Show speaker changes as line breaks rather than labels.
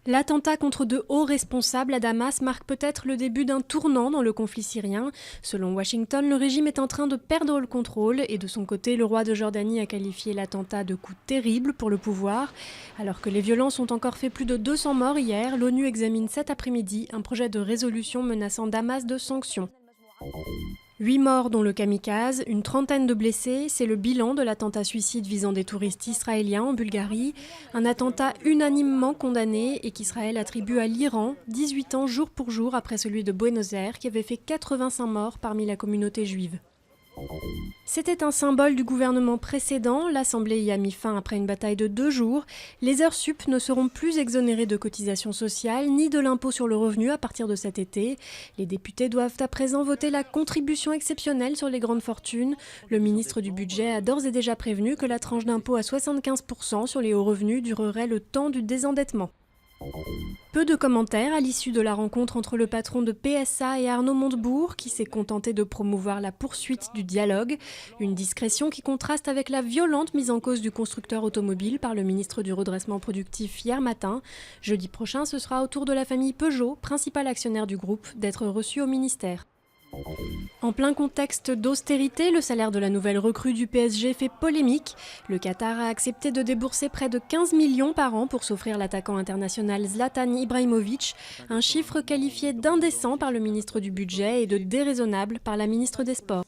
L'attentat contre de hauts responsables à Damas marque peut-être le début d'un tournant dans le conflit syrien. Selon Washington, le régime est en train de perdre le contrôle et de son côté, le roi de Jordanie a qualifié l'attentat de coup terrible pour le pouvoir. Alors que les violences ont encore fait plus de 200 morts hier, l'ONU examine cet après-midi un projet de résolution menaçant Damas de sanctions. 8 morts dont le kamikaze, une trentaine de blessés, c'est le bilan de l'attentat suicide visant des touristes israéliens en Bulgarie. Un attentat unanimement condamné et qu'Israël attribue à l'Iran, 18 ans jour pour jour après celui de Buenos Aires qui avait fait 85 morts parmi la communauté juive. C'était un symbole du gouvernement précédent, l'Assemblée y a mis fin après une bataille de 2 jours. Les heures sup ne seront plus exonérées de cotisations sociales ni de l'impôt sur le revenu à partir de cet été. Les députés doivent à présent voter la contribution exceptionnelle sur les grandes fortunes. Le ministre du Budget a d'ores et déjà prévenu que la tranche d'impôt à 75% sur les hauts revenus durerait le temps du désendettement. Peu de commentaires à l'issue de la rencontre entre le patron de PSA et Arnaud Montebourg, qui s'est contenté de promouvoir la poursuite du dialogue. Une discrétion qui contraste avec la violente mise en cause du constructeur automobile par le ministre du Redressement productif hier matin. Jeudi prochain, ce sera au tour de la famille Peugeot, principal actionnaire du groupe, d'être reçue au ministère. En plein contexte d'austérité, le salaire de la nouvelle recrue du PSG fait polémique. Le Qatar a accepté de débourser près de 15 millions par an pour s'offrir l'attaquant international Zlatan Ibrahimovic, un chiffre qualifié d'indécent par le ministre du Budget et de déraisonnable par la ministre des Sports.